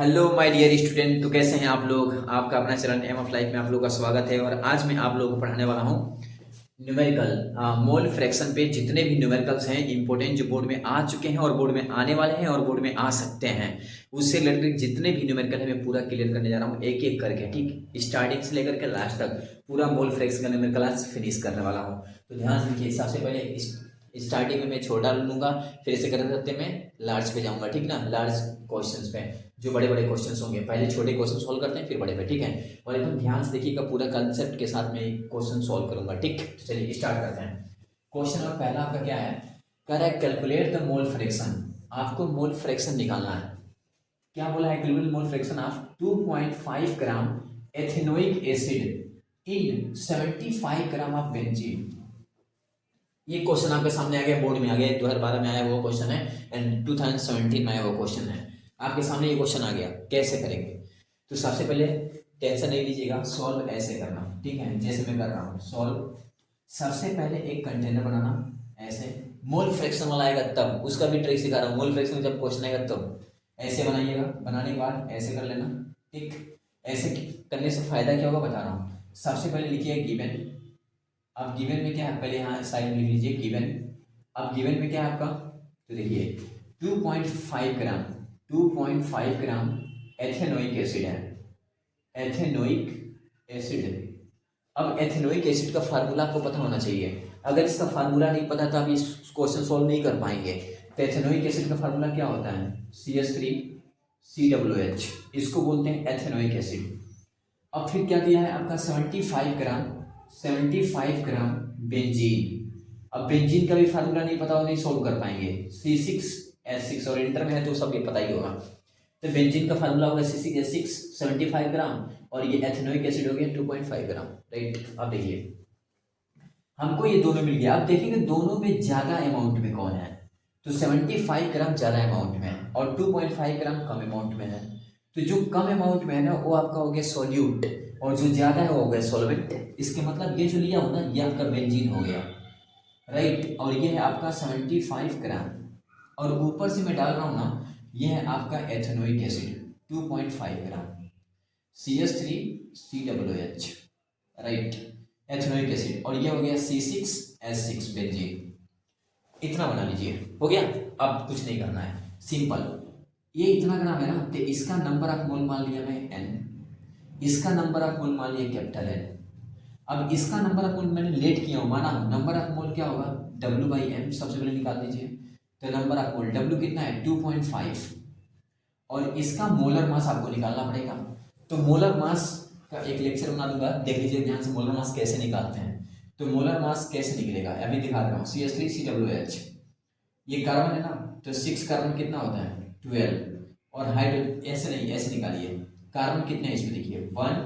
Hello my dear student. तो कैसे हैं आप लोग। आपका अपना चैनल एम ऑफ लाइफ में आप लोग का स्वागत है। और आज मैं आप लोगों को पढ़ाने वाला हूं न्यूमेरिकल मोल फ्रैक्शन पे जितने भी न्यूमेरिकल्स हैं इंपॉर्टेंट, जो बोर्ड में आ चुके हैं और बोर्ड में आने वाले हैं और बोर्ड में आ सकते हैं, उससे रिलेटेड जितने भी न्यूमेरिकल है मैं पूरा क्लियर करने जा रहा हूँ एक एक करके। ठीक, स्टार्टिंग से लेकर के लास्ट तक पूरा मोल फ्रैक्शन का न्यूमेरिकल आज फिनिश करने वाला हूँ। तो ध्यान से देखिए, सबसे पहले स्टार्टिंग में मैं छोटा लूंगा, फिर इसे करते करते मैं लार्ज पे जाऊंगा। ठीक ना, लार्ज क्वेश्चंस पे जो बड़े बड़े क्वेश्चंस होंगे, पहले छोटे क्वेश्चन सॉल्व करते हैं फिर बड़े पे। ठीक है, और एकदम ध्यान से देखिएगा, पूरा कंसेप्ट के साथ मैं क्वेश्चन सॉल्व करूंगा। ठीक, तो चलिए स्टार्ट करते हैं। क्वेश्चन नंबर पहला आपका क्या है, कह रहा है कैलकुलेट द मोल फ्रैक्शन। आपको मोल फ्रैक्शन निकालना है। क्या बोला है, calculate mole fraction of 2.5 gram ethanoic acid in 75 gram of benzene. ये क्वेश्चन आपके सामने आ गया, बोर्ड में आ गया, 2012 में आया वो क्वेश्चन है एंड 2017 में आया वो क्वेश्चन है। आपके सामने ये क्वेश्चन आ गया, कैसे करेंगे। तो सबसे पहले टेंशन नहीं लीजिएगा, सॉल्व ऐसे करना। ठीक है, जैसे मैं कर रहा हूँ सॉल्व। सबसे पहले एक कंटेनर बनाना, ऐसे मोल फ्रैक्शन वाला आएगा तब, उसका भी ट्रिक सिखा रहा हूँ। मोल फ्रैक्शन जब क्वेश्चन आएगा तब ऐसे बनाइएगा, बनाने के बाद ऐसे कर लेना। ठीक, ऐसे करने से फायदा क्या होगा बता रहा हूँ। सबसे पहले लिखिए गिवन। अब गिवन में क्या है, पहले यहाँ साइड में लिख लीजिए गिवन। अब गिवन में क्या है आपका, तो देखिए 2.5 ग्राम 2.5 ग्राम एथेनोइक एसिड है, एथेनोइक एसिड। अब एथेनोइक एसिड का फार्मूला आपको पता होना चाहिए। अगर इसका फार्मूला नहीं पता तो आप इस क्वेश्चन सॉल्व नहीं कर पाएंगे। तो एथेनोइक एसिड का फार्मूला क्या होता है, CH3COOH, इसको बोलते हैं एथेनोइक एसिड। अब फिर क्या दिया है आपका 75 ग्राम बेंजीन। अब बेंजीन का भी फार्मूला नहीं पता हो, नहीं सोल्व कर पाएंगे। C6H6, और इंटर में है तो सब ये पता ही होगा। तो बेंजीन का फार्मूला होगा C6H6 75 ग्राम, और ये एथेनोइक एसिड हो गया 2.5 ग्राम। राइट, अब देखिए हमको ये दोनों मिल गया। अब देखेंगे दोनों में ज्यादा अमाउंट में कौन है। तो 75 ग्राम ज्यादा अमाउंट में है और 2.5 ग्राम कम अमाउंट में है। तो जो कम अमाउंट में है ना वो आपका हो गया सोल्यूट, और जो ज्यादा है वो हो गया सॉल्वेंट। इसके मतलब ये जो लिया हो ना ये आपका बेंजीन हो गया। राइट, और ये है आपका 75 ग्राम, और ऊपर से मैं डाल रहा हूं ना, ये है आपका एथेनोइक एसिड 2.5 ग्राम CH3COOH। राइट, एथेनोइक एसिड, और ये हो गया C6H6 बेंजीन। इतना बना लीजिए, हो गया। अब कुछ नहीं करना है, सिंपल। ये इतना ग्राम है ना, तो इसका नंबर ऑफ मोल मान लिया मैं N, इसका नंबर ऑफ मोल मान लिया कैपिटल N। अब इसका नंबर ऑफ मोल मैंने लेट किया हूं, माना नंबर ऑफ मोल क्या होगा W/M, सबसे पहले निकाल दीजिए। तो नंबर ऑफ मोल W कितना है 2.5, और इसका मोलर मास आपको निकालना पड़ेगा। तो मोलर मास का एक लेक्चर बना दूंगा, देख लीजिए ध्यान से मोलर मास कैसे निकालते हैं। तो मोलर मास कैसे निकलेगा अभी दिखा रहा हूँ। CH3COOH, ये कार्बन है ना, तो 6 कार्बन कितना होता है 12, और हाइड्रोजन ऐसे नहीं, ऐसे निकालिए। कार्बन कितने हैं इसमें देखिए 1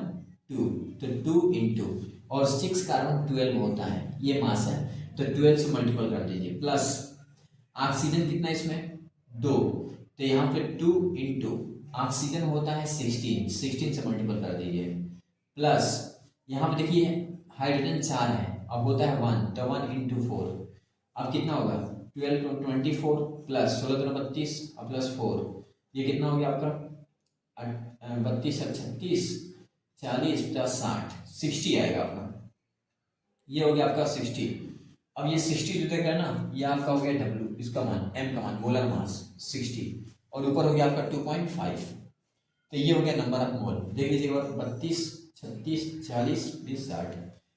2, तो 2 इंटू, और 6 कार्बन 12 होता है, ये मास है। तो 12 से मल्टीपल कर दीजिए, प्लस ऑक्सीजन कितना है इसमें 2, तो यहाँ पे 2 इंटू ऑक्सीजन होता है 16 से मल्टीपल कर दीजिए, प्लस यहाँ पे देखिए हाइड्रोजन 4 है, अब होता है 1, तो 1 इंटू 4, अब कितना होगा 12 to 24 प्लस 16 तो 32 और प्लस 4, ये कितना हो गया आपका 32 36 40 प्लस 60 आएगा आपका, ये हो गया आपका 60। अब ये 60 जो देख रहे हैं ना, ये आपका हो गया W, इसका मान M का मान, मोलर मास 60, और ऊपर हो गया आपका 2.5। तो ये हो गया नंबर ऑफ मोल, देख लीजिएगा 32 36 40 20 60,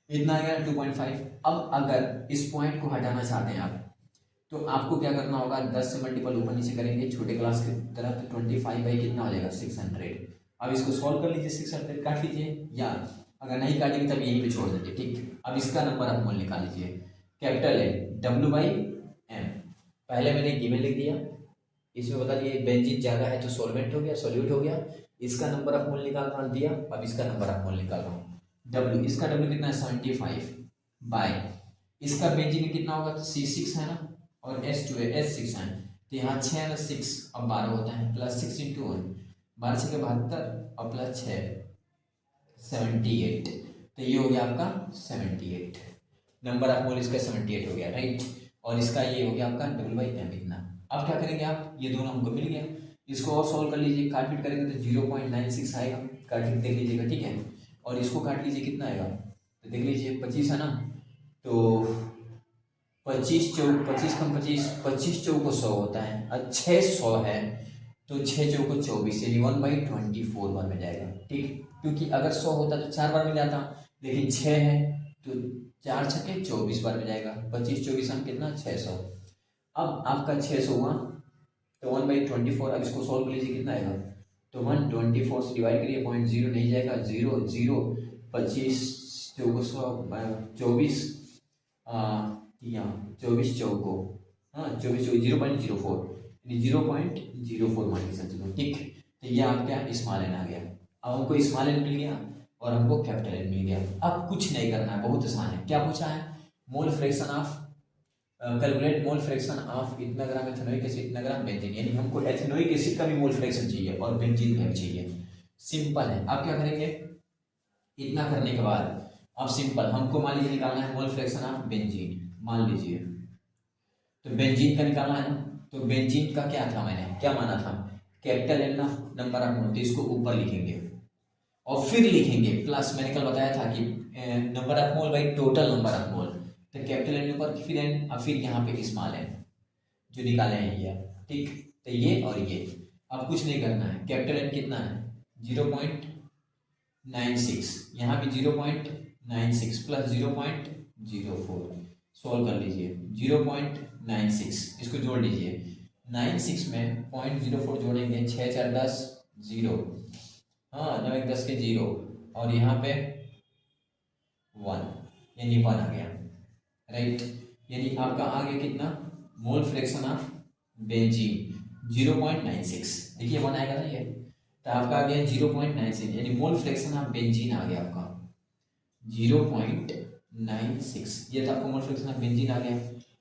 इतना आ गया 2.5। अब अगर इस पॉइंट को हटाना चाहते हैं आप, तो आपको क्या करना होगा, 10 से मल्टीपल ऊपर नीचे करेंगे छोटे क्लास की तरह, तो 25 बाई कितना हो जाएगा 600। अब इसको सॉल्व कर लीजिए, 600 काट लीजिए, या अगर नहीं काटेंगे तब यहीं पे छोड़ दीजिए। ठीक, अब इसका नंबर ऑफ मोल निकाल लीजिए, कैपिटल है W/M। पहले मैंने गिवन लिख दिया, इसमें बता दिए बेंजीन ज्यादा है तो सॉल्वेंट हो गया, सॉल्यूट हो गया। इसका नंबर ऑफ मोल निकाल दिया, अब इसका नंबर ऑफ मोल निकाल रहा हूँ W, इसका W कितना है 75 बाय, इसका बेंजीन कितना होगा तो C6 है ना, और H2 है H6 है, तो यहाँ 6 है ना 6, अब 12 होता है, प्लस 6 इंटू 1, 12 6 72, और प्लस 6 78, तो ये हो गया आपका 78, नंबर ऑफ मोल इसका 78 हो गया। राइट, और इसका ये हो गया आपका W/M इतना। अब क्या करेंगे आप, ये दोनों हमको मिल गया, इसको और सॉल्व कर लीजिए, काट पीट करेंगे तो 0.96 आएगा, काट पीट देख लीजिएगा, ठीक है। और इसको काट लीजिए, कितना आएगा, तो देख लीजिए 25 है ना, तो 25 चौक 25 कम 25, 25 चौक को 100 होता है, और 6 100 है, तो 6 चौक को 24, यानी 1/24 बार में जाएगा, ठीक। क्योंकि अगर 100 होता तो 4 बार में जाता, लेकिन 6 है तो 4 छक्के 24 बार में जाएगा, 25 24 हम कितना 600। अब आपका 600 हुआ तो 1/24, अब इसको सॉल्व कर लीजिए, कितना आएगा, तो 124 से डिवाइड करिए, 0.0 नहीं जाएगा, 0 0, 25 चौको 100, 24 यहाँ 24 चौको, हाँ 24 0.04, 0.04 मान के चलो, ठीक। तो ये आपका स्मॉल एन आ गया। अब हमको स्मॉल एन मिल गया और हमको कैपिटल एन मिल गया। अब कुछ नहीं करना है, बहुत आसान है। क्या पूछा है, मोल fraction of, calculate mole fraction of इतना ग्राम एथेनोइक एसिड इतना ग्राम बेंजीन, यानी हमको एथेनोइक एसिड का भी मोल फ्रैक्शन चाहिए और बेंजीन का भी चाहिए। सिंपल है। आप क्या करेंगे, इतना करने के बाद अब सिंपल हमको मान लीजिए निकालना है मोल फ्रैक्शन ऑफ बेंजीन, मान लीजिए तो बेंजीन का निकालना है ना, तो बेंजीन का क्या था, मैंने क्या माना था, कैपिटल एन ना नंबर ऑफ मोल, तो इसको ऊपर लिखेंगे और फिर लिखेंगे प्लस, मैंने कल बताया था कि number of mole by total number of मोल, तो कैपिटल एन ऊपर फिर एन, और फिर यहाँ पे स्मॉल एन जो निकाले हैं ये, ठीक। तो ये और ये, अब कुछ नहीं करना है, कैपिटल एन कितना है 0.96, यहाँ भी 0.96 प्लस 0.04, सॉल्व कर लीजिए 0.96, इसको जोड़ लीजिए, 96 में 0.04 जोड़ेंगे, 6 4 10 0, हाँ 9 1 10 के 0, और यहाँ पे 1, यानी 1 आ गया, राइट। यानी आपका आ गया कितना, मोल फ्रैक्शन ऑफ बेंजीन 0.96, देखिए 1 आएगा ना ये, तो आपका आ गया 0.96, यानी मोल फ्रैक्शन ऑफ बेंजीन आ गया आपका 0.96, ये तो आपको मोल फ्रैक्शन ऑफ बेंजीन आ गया।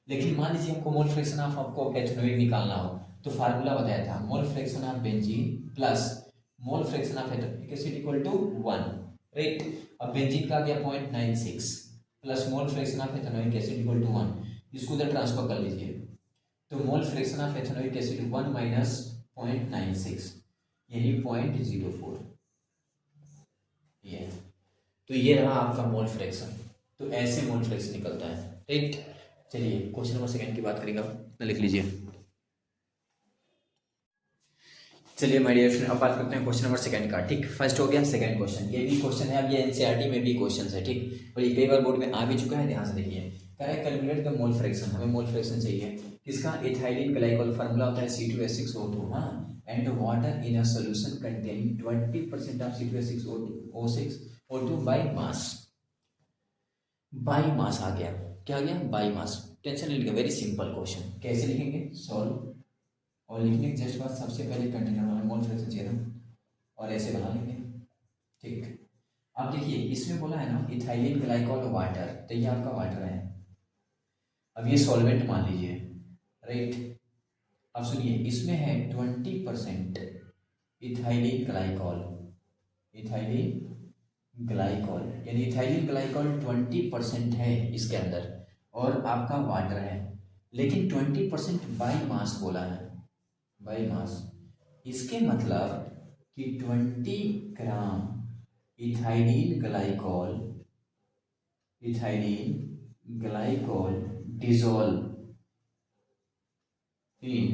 लेकिन मान लीजिए आपको मोल फ्रैक्शन ऑफ आपको एथेनोइक निकालना हो, तो फार्मूला बताया था, mole fraction of benzene plus mole fraction of ethanoic acid equal to 1, right. अब बेंजीन का आ गया 0.96 plus mole fraction of ethanoic acid equal to 1, इसको उधर ट्रांसफर कर लीजिए, तो mole fraction of ethanoic acid 1 minus 0.96, यानी 0.04, ये तो ये रहा आपका मोल फ्रैक्शन। तो ऐसे मोल फ्रैक्शन निकलता है, राइट। चलिए क्वेश्चन नंबर सेकंड की बात करेंगे, लिख लीजिए। चलिए माय डियर फ्रेंड, अब बात करते हैं क्वेश्चन नंबर सेकंड का, ठीक। फर्स्ट हो गया, सेकंड क्वेश्चन, ये भी क्वेश्चन है, अब ये एनसीईआरटी में भी क्वेश्चन है, ठीक, और ये कई बार बोर्ड में आ भी चुका है, ध्यान से देखिए। कह रहा है कैलकुलेट द मोल फ्रैक्शन, हमें मोल फ्रैक्शन चाहिए किसका, इथाइलिन ग्लाइकोल, फार्मूला होता है C2H6O2, हाँ, and water in a solution containing 20% of C2H6O2 by mass, by mass आ गया, क्या आ गया, बाय मास। टेंशन नहीं लिखा, वेरी सिंपल क्वेश्चन। कैसे लिखेंगे, सॉल्व, और लिखने के जस्ट बाद सबसे पहले कंटेनर वाला मोल फ्रैक्शन चाहिए था, और ऐसे बना लेंगे, ठीक। अब देखिए इसमें बोला है ना इथाइलिन ग्लाइकोल वाटर, तो ये आपका वाटर है, अब ये सॉल्वेंट मान लीजिए, राइट। अब सुनिए इसमें है 20% इथाइलिन ग्लाइकोल, इथाइलिन ग्लाइकोल, यानी इथाइलिन ग्लाइकोल 20% है इसके अंदर, और आपका वाटर है, लेकिन 20% बाई मास बोला है, बाई मास, इसके मतलब कि 20 gram ethylene glycol, ethylene glycol dissolve in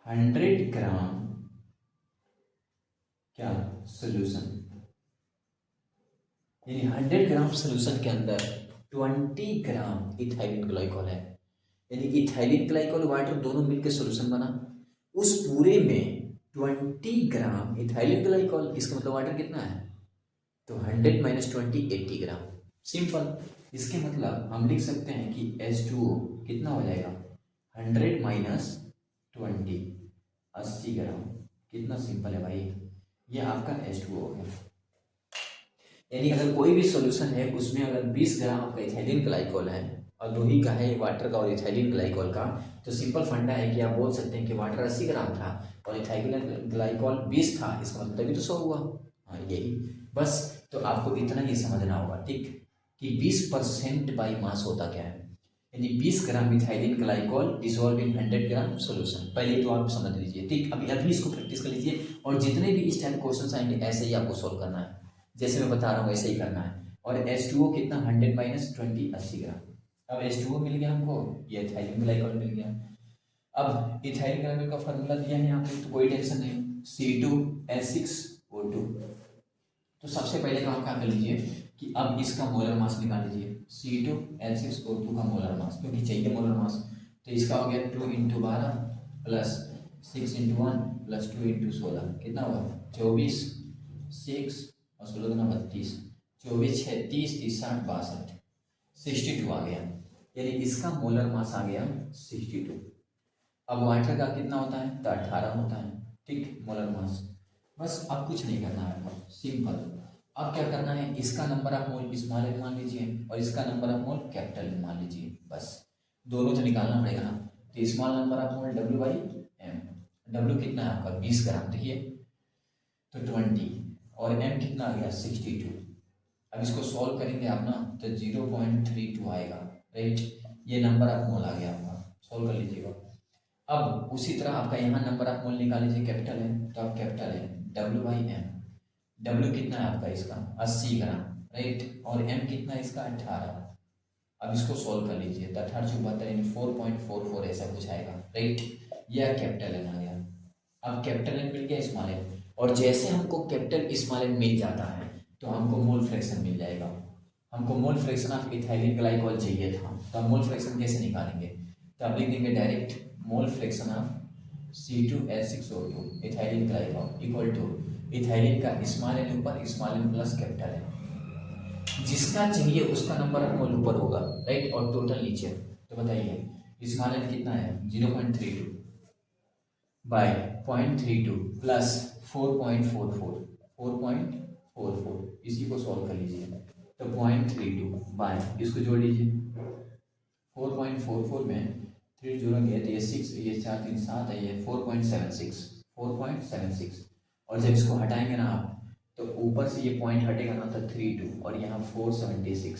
100 gram क्या सोल्यूशन, यानी 100 ग्राम सोल्यूशन के अंदर 20 ग्राम इथाइलिन ग्लाइकोल है, यानी इथाइलिन ग्लाइकोल वाटर दोनों मिलकर सोल्यूशन बना, उस पूरे में 20 ग्राम इथाइलिन ग्लाइकोल, इसका मतलब वाटर कितना है, तो 100 माइनस 20 80 ग्राम, सिंपल। इसके मतलब हम लिख सकते हैं कि H2O कितना हो जाएगा, 100 माइनस 20 80 ग्राम, कितना सिंपल है भाई, ये आपका H2O हो गया। यानी अगर कोई भी सॉल्यूशन है उसमें अगर 20 ग्राम आपका इथाइलिन ग्लाइकोल है और 2 ही का है वाटर का और इथाइलिन ग्लाइकोल का, तो सिंपल फंडा है कि आप बोल सकते हैं कि वाटर 80 ग्राम था और इथाइलिन ग्लाइकोल 20 था, इसका मतलब तभी तो 100 हुआ, हाँ यही बस। तो आपको इतना ही समझना होगा, ठीक, कि 20% बाई मास होता क्या है, यानी 20 gram methylene glycol dissolve in 100 gram solution. पहले तो आप समझ लीजिए, ठीक। अभी इसको प्रैक्टिस कर लीजिए और जितने भी इस टाइप क्वेश्चन आएंगे ऐसे ही आपको सोल्व करना है, जैसे मैं बता रहा हूँ ऐसे ही करना है। और H2O कितना 100 माइनस 20 80 ग्राम। अब H2O मिल गया हमको, ये इथाइलिन ग्लाइकॉल मिल गया। अब इथाइलिन ग्लाइकॉल का फॉर्मूला दिया है यहाँ पे, तो कोई टेंशन नहीं, C2H6O2। तो सबसे पहले काम क्या कर लीजिए कि अब इसका मोलर मास निकाल लीजिए, C2H6O2 का मोलर मास, क्योंकि चाहिए मोलर मास। तो इसका हो गया 2 × 12 प्लस 6 × 1 प्लस 2 × 16 कितना हुआ 24, 6 और 16 दूना 32, 24 6 30 30 60 62 62 आ गया, यानी इसका मोलर मास आ गया 62। अब वाटर का कितना होता है तो 18 होता है, ठीक, मोलर मास। बस अब कुछ नहीं करना है आपको, सिंपल। अब क्या करना है, इसका number of mole small n मान लीजिए और इसका number of mole capital N मान लीजिए, बस दोनों तो निकालना पड़ेगा ना। तो small number of mole W/m, W कितना है आपका 20 ग्राम, देखिए तो 20 और m कितना आ गया 62। अब इसको सॉल्व करेंगे आप ना तो 0.32 आएगा, राइट। ये नंबर ऑफ मोल आ गया आपका, सॉल्व कर लीजिएगा। अब उसी तरह आपका यहाँ नंबर ऑफ मोल निकाल लीजिए, कैपिटल है तो आप कैपिटल है W/m, W कितना है आपका इसका 80 ग्राम, राइट, और m कितना है इसका 18। अब इसको सॉल्व कर लीजिए तो 18 × 72 यानी 4.44 ऐसा कुछ आएगा, राइट। यह कैपिटल एन आ गया। अब कैपिटल एन मिल गया स्मॉल एन, और जैसे हमको कैपिटल स्मॉल एन मिल जाता है तो हमको मोल फ्रैक्शन मिल जाएगा। हमको मोल फ्रैक्शन ऑफ इथाइलिन ग्लाइकॉल चाहिए था, तो हम मोल फ्रैक्शन कैसे निकालेंगे, तो आप लिख देंगे direct mole fraction of C2H6O2 ethylene glycol equal to ethylene का स्मॉल एन ऊपर, small n plus capital N, जिसका चाहिए उसका नंबर ऑफ मोल ऊपर होगा, राइट, और टोटल नीचे। तो बताइए स्मॉल एन कितना है 0.32 बाय 0.32 प्लस 4.44 इसी को सॉल्व कर लीजिए तो 0.32 बाय इसको जोड़ लीजिए 4.44 में 3 जोड़ेंगे तो ये 6, ये 4 3 7 है, ये 4.76 और जब इसको हटाएंगे ना आप तो ऊपर से ये पॉइंट हटेगा ना तो 32 और यहाँ 476,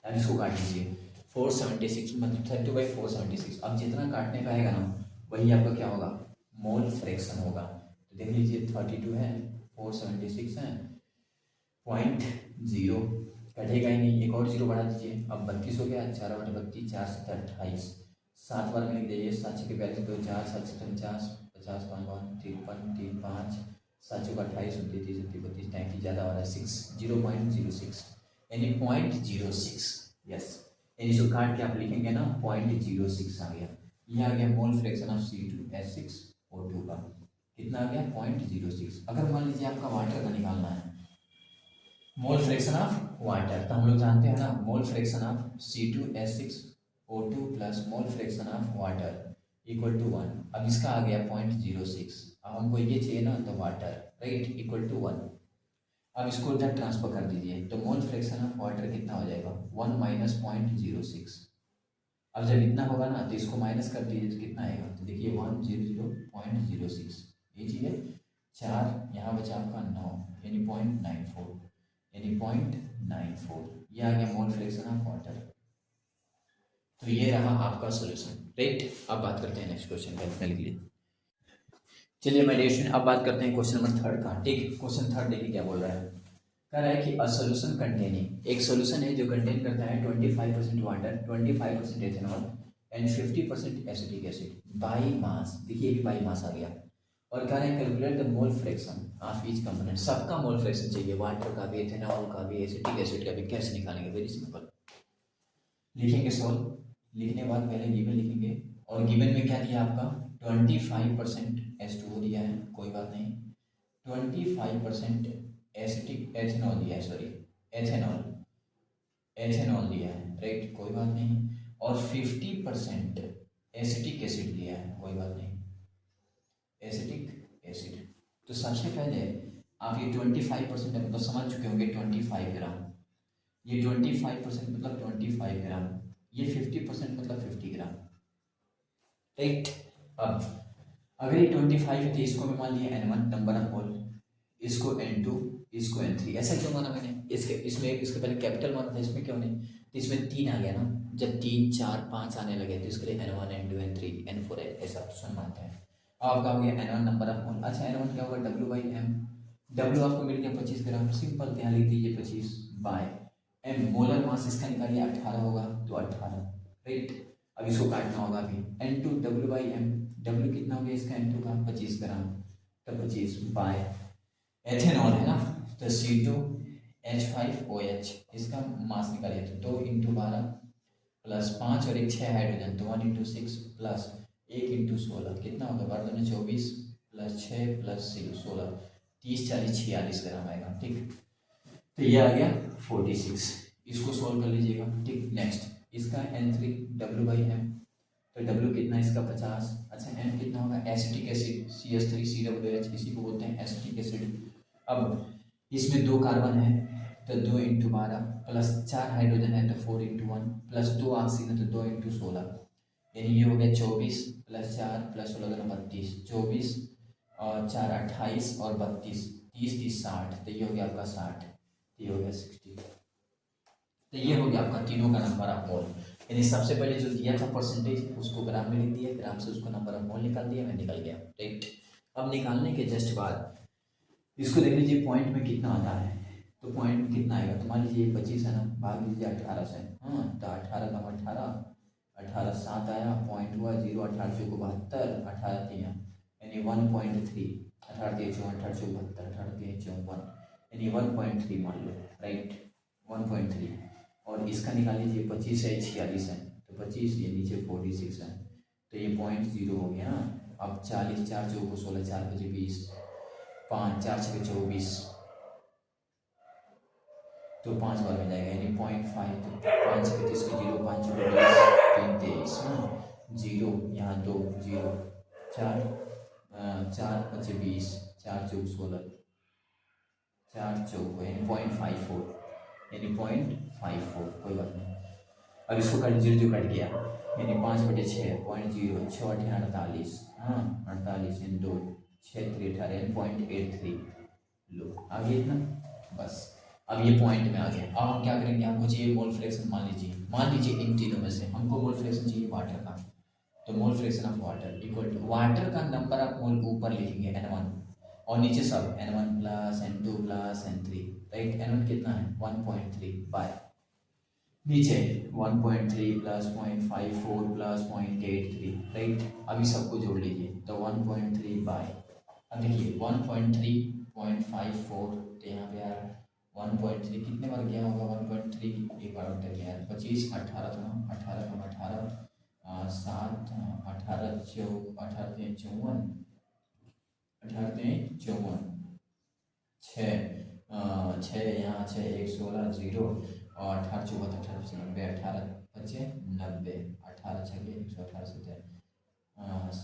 अब इसको काट लीजिए 476 मतलब 32/476। अब जितना काटने का आएगा ना वही आपका क्या होगा मोल फ्रैक्शन होगा। तो देख लीजिए 32 है 476 है 0.0 कटेगा ही नहीं, एक और जीरो बढ़ा दीजिए, अब 32 हो गया, 4/32 4 7 28 7 बार में लिख दीजिए, 7 6 42 2 4 7 7 50 50 5 53 3 5 7 4 28 29 30 32 33 ज़्यादा हो रहा है 6 0.06 यानी 0.06, यस, यानी इसको काट के आप लिखेंगे ना 0.06 आ गया। ये आ गया मोल फ्रैक्शन ऑफ C2H6O2 का कितना आ गया 0.06। अगर मान लीजिए आपका वाटर का निकालना है मोल फ्रैक्शन ऑफ वाटर, तो हम लोग जानते हैं ना mole fraction of C2H6O2 plus mole fraction of water equal to 1। अब इसका आ गया 0.06, अब हमको ये चाहिए ना तो वाटर, राइट, इक्वल टू 1। अब इसको उधर ट्रांसफर कर दीजिए तो मोल फ्रैक्शन ऑफ वाटर कितना हो जाएगा 1 माइनस 0.06। अब जब इतना होगा ना तो इसको माइनस कर दीजिए तो कितना आएगा, तो देखिए 100.06, ये चीज़ है 4 यहाँ बचा आपका 9 यानी 0.94 यानी 0.94, ये आ गया मोल फ्रैक्शन ऑफ वाटर। तो ये रहा आपका सॉल्यूशन, राइट। अब बात करते हैं नेक्स्ट क्वेश्चन का, लिख लीजिए। चलिए मेडिटेशन, अब बात करते हैं क्वेश्चन नंबर 3 का, ठीक। क्वेश्चन 3 देखिए क्या बोल रहा है, कह रहा है कि अ सॉल्यूशन कंटेनिंग, एक सॉल्यूशन है जो कंटेन करता है 25% water, 25% ethanol and 50% acetic acid by mass, देखिए भी बाई मास आ गया, और कह रहे हैं calculate the mole fraction of each component, सबका मोल फ्रैक्शन चाहिए, वाटर का भी, एथेनॉल का भी, एसिटिक एसिड का भी। कैसे निकालेंगे, वेरी सिंपल, लिखेंगे सॉल्व, लिखने के बाद पहले गिवन लिखेंगे, और गिवन में क्या दिया आपका 25% H2O दिया है, कोई बात नहीं, 25% एसिटिक एथेनॉल दिया है, सॉरी एथेनॉल दिया है, राइट, कोई बात नहीं, और 50% एसिटिक एसिड दिया है, कोई बात नहीं, एसिटिक एसिड। तो सबसे पहले आप ये 25% मतलब समझ चुके होंगे 25 ग्राम, ये 25% मतलब 25 ग्राम, ये 50% मतलब 50 ग्राम, राइट। अब अगर ये 25 है तो इसको मैं मान लिया N1 नंबर ऑफ मोल, इसको N2, इसको N3, ऐसा क्यों माना मैंने, इसमें इसके पहले कैपिटल माना था, इसमें क्यों नहीं, तो इसमें 3 आ गया ना, जब 3, 4, 5 आने लगे तो इसके लिए N1, N2, N3, N4 ऐसा ऑप्शन मानते हैं। अब आपका हो गया N1 नंबर ऑफ मोल। अच्छा N1 क्या होगा W/M। W आपको मिल गया 25 ग्राम, सिंपल यहाँ लिख दीजिए 25 बाय M। मोलर मास इसका निकालिए 18 होगा तो 18 राइट। अब इसको काटना होगा अभी। N2 W/M, W कितना हो गया इसका N2 का 25 ग्राम, तो 25 बाय एथेनॉल है ना, तो C2H5OH इसका मास निकालिए तो 2 × 12 प्लस 5 और 1 6 हाइड्रोजन, तो 1 × 6 प्लस 1 × 16 कितना होगा 12 × 24 प्लस 6 प्लस 16 30 40 46 ग्राम आएगा। ठीक, तो ये आ गया 46। इसको सॉल्व कर लीजिएगा। ठीक, नेक्स्ट इसका N3 W/M, तो W कितना इसका 50। अच्छा M कितना होगा एसिटिक एसिड CH3COOH, इसी को बोलते हैं एसिटिक एसिड। अब इसमें 2 कार्बन है तो 2 × 12 प्लस 4 हाइड्रोजन है तो 4 × 1 प्लस 2 ऑक्सीजन है तो 2 × 16, यानी ये हो गया 24 प्लस 4 प्लस 16 32, 24 और 4 28 और 32 30 30 60, तो ये हो गया आपका 60, ये हो गया 60। तो ये हो गया आपका तीनों का नंबर ऑफ मोल। यानी सबसे पहले जो दिया था परसेंटेज उसको ग्राम में लिख दिया, ग्राम से उसको नंबर ऑफ मोल निकाल दिया, मैं निकल गया राइट। अब निकालने के जस्ट बाद इसको देख लीजिए पॉइंट में कितना आता है, तो पॉइंट में कितना आएगा, तो मान लीजिए 25 है ना, भाग लीजिए 18 से। हाँ, तो 18 कम 18 18 7 आया, पॉइंट हुआ 0, 18 चौको 72, 18 3 यानी 1.3, 18 3 चौवन 18 चौको 72, 18 3 54 यानी 1.3 मान लो राइट, 1.3। और इसका निकाल लीजिए 25 है 46 है, तो 25 ये नीचे 46 है, तो ये 0.0 हो गया। अब 40 4 चौको 16 4 5 20 5 4 6 24, तो 5 बार में जाएगा यानी 0.5, तो 5 35 के 0 5 20 3 23 0 यहाँ 2 0 4 4 5 20 4 चौक 16 4 चौक यानी 0.54, यानी 0.54, कोई बात नहीं। अब इसको कट 0 कट गया यानी 5/6 0.0 6 8 48, हाँ 48 यानी 2 6 3 18 यानी 0.83। लो आ गया इतना, बस अब ये पॉइंट में आ गया। अब हम क्या करेंगे, हमको चाहिए मोल फ्रैक्शन। मान लीजिए इन तीनों में से हमको मोल फ्रैक्शन चाहिए वाटर का, तो mole fraction of water equal to water का नंबर ऑफ मोल ऊपर लिखेंगे N1 और नीचे सब N1 plus N2 plus N3 right. N1 कितना है 1.3 बाय नीचे 1.3 प्लस 0.54 प्लस 0.83 राइट। अभी सबको जोड़ लीजिए तो 1.3 बाय, अब देखिए 1.3 0.54, तो यहाँ पे यार 1.3 कितने बार गया होगा 1.3 एक बार उतर गया यार 25 18 था 18 कम 18 7 18 18 3 54 18 3 54 6 यहाँ 6 1 16 0 और 18 चौबत 18 से 90 18 बचे 90 18 6 118 7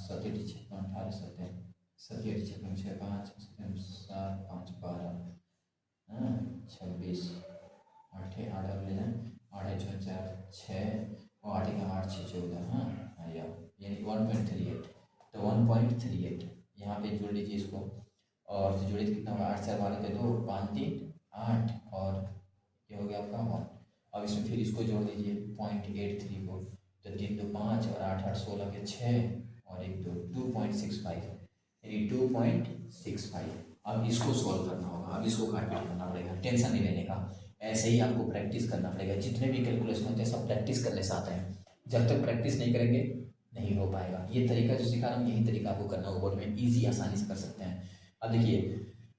17 56 18 7 17 56 6 5 7 5 12 26 8 8 ले जाए 8 6 4 6 और 8 का 8 6 14, हाँ यानी 1.38, तो 1.38 यहाँ पे जोड़ लीजिए इसको, और तो जोड़िए कितना होगा 8 4 12 के 2 5 3 8 और ये हो गया आपका 1। अब इसमें फिर इसको जोड़ दीजिए 0.83 को, तो 3 2 5 और 8 8 16 के 6 और 1 2 2.65 यानी 2.65। अब इसको सॉल्व करना होगा, अब इसको काटपीट करना पड़ेगा, टेंशन नहीं लेने का, ऐसे ही आपको प्रैक्टिस करना पड़ेगा। जितने भी कैलकुलेशन होते हैं सब प्रैक्टिस करने से आते हैं, जब तक प्रैक्टिस नहीं करेंगे नहीं हो पाएगा। ये तरीका जो सिखा रहा हूँ यही तरीका आपको करना होगा, बोर्ड में ईजी आसानी से कर सकते हैं। अब देखिए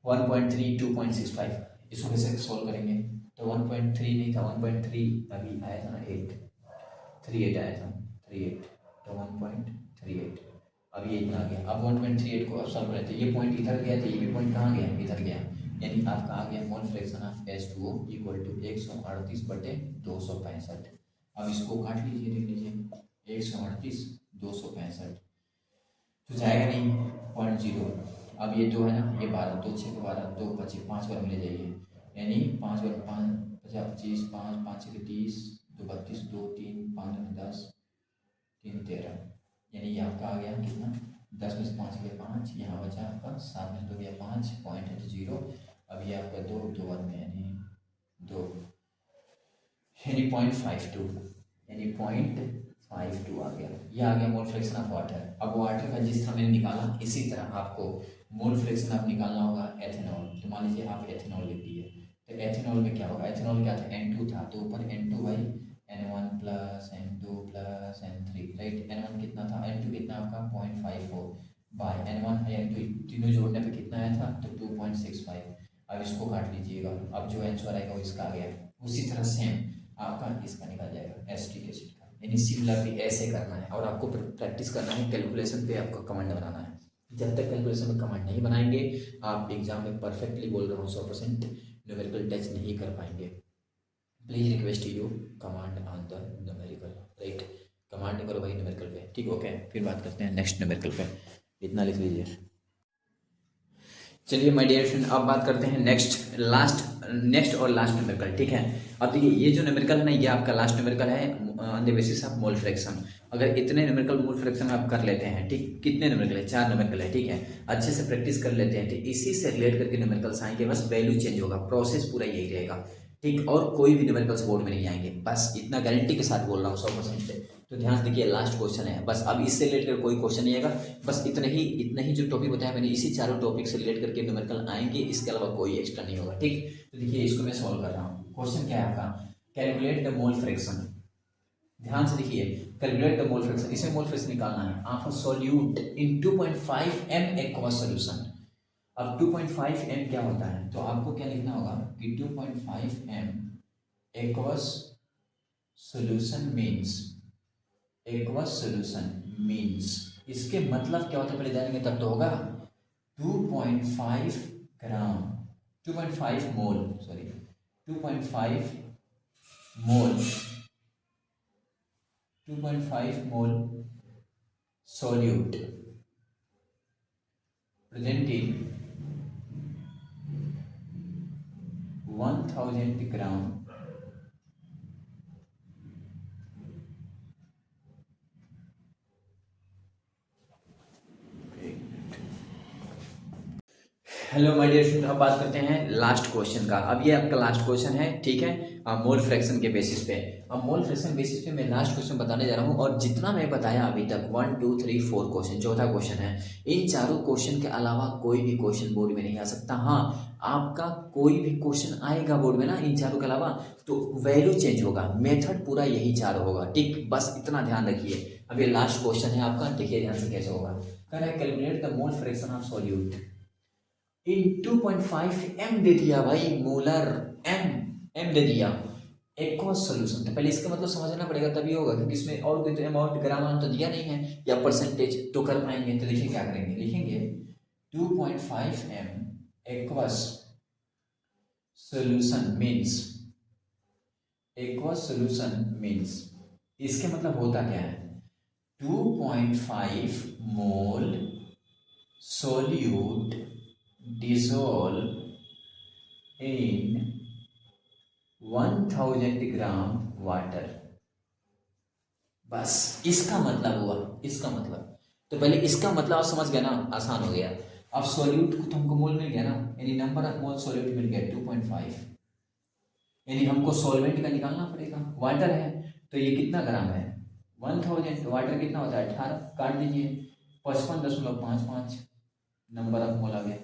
1.3 2.65 इसको कैसे सॉल्व करेंगे, तो 1.3 नहीं था 1.3 अभी आया था ना 38 आया था 38, तो 1.38 अब ये इतना आ गया। अब 1.38 को अब सॉल्व करें तो ये पॉइंट इधर गया, तो ये भी पॉइंट कहाँ गया इधर गया, यानी आपका आ गया mole fraction of H2O equal to 138/265। अब इसको काट लीजिए, देख लीजिए 138 265 तो जाएगा नहीं 0.0। अब ये 2 है ना, ये 12 2 6 12 2 25 5 बार में ले जाइए, यानी 5 बार 5 25 5 5 6 30 2 32 2 3 5 10 3 13, यानी ये आपका आ गया कितना 10 में से 5 गया 5, यहाँ बचा आपका 7 में 2 गया 5 पॉइंट है तो 0। अब ये आपका 2 2 1 में यानी 2 यानी 0.52, यानी 0.52 आ गया। ये आ गया मोल फ्रैक्शन ऑफ वाटर। अब वाटर का जिस तरह मैंने निकाला इसी तरह आपको मोल फ्रैक्शन आप निकालना होगा एथेनॉल। तो मान लीजिए आप एथेनॉल लिख दिए, तो एथेनॉल में क्या होगा, एथेनॉल क्या था, N2 था, तो ऊपर N2 by N1 plus N2 plus N3, right. N1 कितना था, N2 कितना आपका 0.54 बाय N1 है N2, तीनों जोड़ने पे कितना आया था, तो 2.65। अब इसको काट लीजिएगा, अब जो आंसर आएगा वो इसका आ गया। उसी तरह सेम आपका इसका निकल जाएगा एसिटिक एसिड का। यानी सिमिलरली ऐसे करना है और आपको प्रैक्टिस करना है, कैलकुलेशन पे आपको कमांड बनाना है। जब तक कैलकुलेशन में कमांड नहीं बनाएंगे आप एग्जाम में परफेक्टली बोल रहा हूँ 100% न्यूमेरिकल टच नहीं कर पाएंगे। Please request you command on the numerical, right. Command करो भाई न्यूमेरिकल पे, ठीक, ओके। फिर बात करते हैं नेक्स्ट न्यूमेरिकल पे, इतना लिख लीजिए। चलिए माय डियर फ्रेंड, अब बात करते हैं नेक्स्ट और लास्ट न्यूमेरिकल, ठीक है। अब देखिए ये जो न्यूमेरिकल है ना, ये आपका लास्ट न्यूमेरिकल है on the basis of mole fraction. अगर इतने न्यूमेरिकल मोल फ्रैक्शन आप कर लेते हैं, ठीक, कितने न्यूमेरिकल है, 4 न्यूमेरिकल है, ठीक है, अच्छे से प्रैक्टिस कर लेते हैं, ठीक, इसी से रिलेट करके न्यूमेरिकल्स आएंगे, बस वैल्यू चेंज होगा, प्रोसेस पूरा यही रहेगा, ठीक। और कोई भी न्यूमेरिकल्स बोर्ड में नहीं आएंगे, बस इतना गारंटी के साथ बोल रहा हूँ 100%। तो ध्यान से देखिए, लास्ट क्वेश्चन है, बस अब इससे रिलेट कर कोई क्वेश्चन नहीं आएगा, बस इतना ही जो टॉपिक बताया मैंने, इसी चारों टॉपिक से रिलेट करके न्यूमेरिकल आएंगे, इसके अलावा कोई एक्स्ट्रा नहीं होगा, ठीक। तो देखिए इसको मैं सॉल्व कर रहा हूँ। क्वेश्चन क्या है आपका, कैलकुलेट द मोल फ्रैक्शन। ध्यान से देखिए, कैलकुलेट द मोल फ्रैक्शन, इसमें मोल फ्रैक्शन निकालना है। आप solute in 2.5 m aqueous solution. अब 2.5 m क्या होता है, तो आपको क्या लिखना होगा कि 2.5 m एक्वस सॉल्यूशन मीन्स इसके मतलब क्या होता है, पहले जानेंगे तब तो होगा। 2.5 gram 2.5 mole 2.5 mole 2.5 mole solute presenting 1000 gram hello my dear student, अब बात करते हैं लास्ट क्वेश्चन का। अब ये आपका लास्ट क्वेश्चन है, ठीक है, मोल फ्रैक्शन के बेसिस पे। अब मोल फ्रैक्शन बेसिस पे मैं लास्ट क्वेश्चन बताने जा रहा हूँ, और जितना मैं बताया अभी तक 1 2 3 4 क्वेश्चन, चौथा क्वेश्चन है, इन चारों क्वेश्चन के अलावा कोई भी क्वेश्चन बोर्ड में नहीं आ सकता। हाँ, आपका कोई भी क्वेश्चन आएगा बोर्ड में ना इन चारों के अलावा, तो वैल्यू चेंज होगा, मेथड पूरा यही चारों होगा, ठीक, बस इतना ध्यान रखिए। अब ये लास्ट क्वेश्चन है आपका, देखिए ध्यान से कैसे होगा। कह रहा है calculate the mole fraction of solute in 2.5 m दे दिया भाई, मोलर m दे दिया एक्वस सॉल्यूशन। तो पहले इसका मतलब समझना पड़ेगा, तभी होगा, क्योंकि इसमें और कोई तो अमाउंट ग्राम तो दिया नहीं है या परसेंटेज तो कर पाएंगे। तो देखिए क्या करेंगे, लिखेंगे 2.5 m एक्वस सॉल्यूशन मीन्स इसके मतलब होता क्या है, 2.5 mole solute dissolve in 1000 gram water. बस इसका मतलब हुआ, इसका मतलब। तो पहले इसका मतलब आप समझ गए ना, आसान हो गया। अब सॉल्यूट को तो हमको मोल मिल गया ना, यानी नंबर ऑफ मोल सॉल्यूट मिल गया 2.5, यानी हमको सॉल्वेंट का निकालना पड़ेगा। वाटर है तो ये कितना ग्राम है, 1000, वाटर कितना होता है 18, काट दीजिए 55.55 नंबर ऑफ मोल आ गया।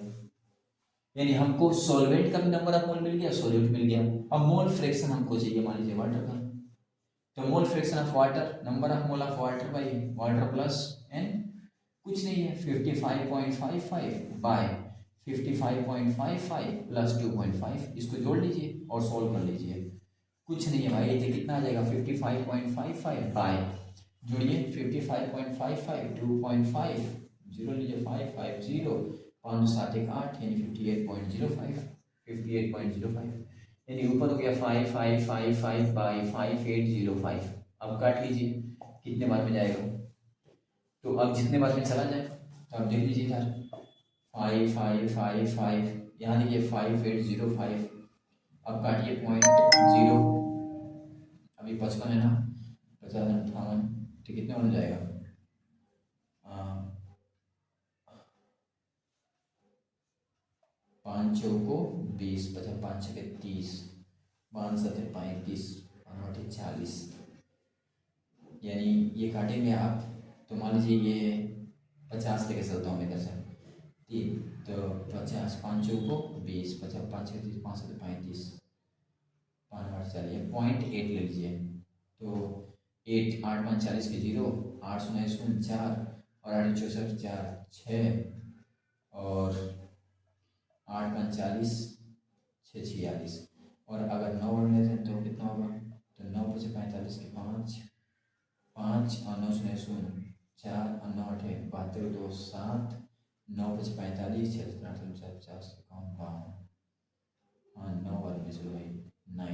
यानी हमको सॉल्वेंट का भी नंबर ऑफ मोल मिल गया, सॉल्यूट मिल गया। अब मोल फ्रैक्शन हमको चाहिए, मान लीजिए वाटर का, तो mole fraction of water, number of mole of water by water plus N, कुछ नहीं है 55.55 बाय 55.55 प्लस 2.5, इसको जोड़ लीजिए और सॉल्व कर लीजिए। कुछ नहीं है भाई, ये कितना आ जाएगा 55.55 बाय, जोड़िए 55.55 2.5, जीरो लीजिए 550, 5 7 1 8, यानी 58.05, यानी ऊपर हो गया 5555 बाई 5805। अब काट लीजिए कितने बार में जाएगा, तो अब जितने बार में चला जाए तो आप देख लीजिए इधर 5555, यहाँ देखिए 5805। अब काटिए 0.0, अभी 55 है ना, 50 58, तो कितने बार में जाएगा, 5 चौको 20, 50 5 छः 30, 5 7 35, 5 8 40, यानी ये काटेंगे आप, तो मान लीजिए ये 50 लेके चलता हूँ मैं इधर से, 3 तो 50, 5 चौको 20, 50 5 के 30, 5 से 35, 5 8 चलिए 0.8 ले लीजिए, तो 8 8 5 40 के 0, 8 शून्य 0 4 और 8 64 4 6 और 8 5 40 6 46, और अगर 9 बढ़ लेते हैं तो कितना होगा, तो 9 5 45 के 5 5 और 9 शून्य 0 4 और 9 8 72 2 7, 9 5 45 6 8 50 52, हाँ 9 बार में चलो भाई 9,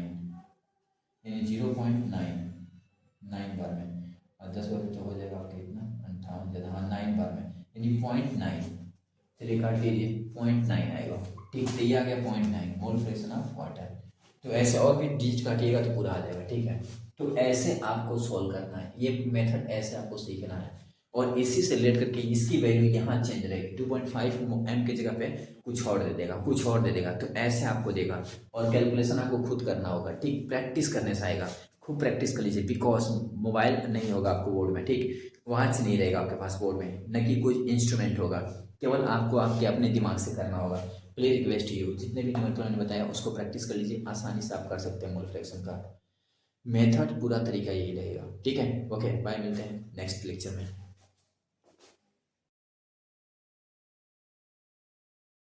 यानी 0.9 बार में, और 10 बार में तो हो जाएगा आपका इतना 58 ज़्यादा, हाँ 9 बार में, यानी 0.9, चलिए काट लीजिए 0.9 आएगा। ठीक, तो ये आ गया 0.9 मोल फ्रैक्शन ऑफ वाटर। तो ऐसे और भी डिजिट काटिएगा तो पूरा आ जाएगा। ठीक है, तो ऐसे आपको सॉल्व करना है, ये मेथड ऐसे आपको सीखना है, और इसी से रिलेट करके इसकी वैल्यू यहाँ चेंज रहेगी, 2.5 m की जगह पे कुछ और दे देगा, कुछ और दे देगा, तो ऐसे आपको देगा, और कैलकुलेशन आपको खुद करना होगा। ठीक, प्रैक्टिस करने से आएगा, खूब प्रैक्टिस कर लीजिए, बिकॉज मोबाइल नहीं होगा आपको बोर्ड में, ठीक, वॉच नहीं रहेगा आपके पास बोर्ड में, न कि कोई इंस्ट्रूमेंट होगा, केवल आपको आपके अपने दिमाग से करना होगा। प्लीज रिक्वेस्ट यू, जितने भी नंबर मैंने बताया उसको प्रैक्टिस कर लीजिए, आसानी से आप कर सकते हैं मोल फ्रैक्शन का मेथड, पूरा तरीका यही रहेगा। ठीक है, ओके बाय, मिलते हैं नेक्स्ट लेक्चर में।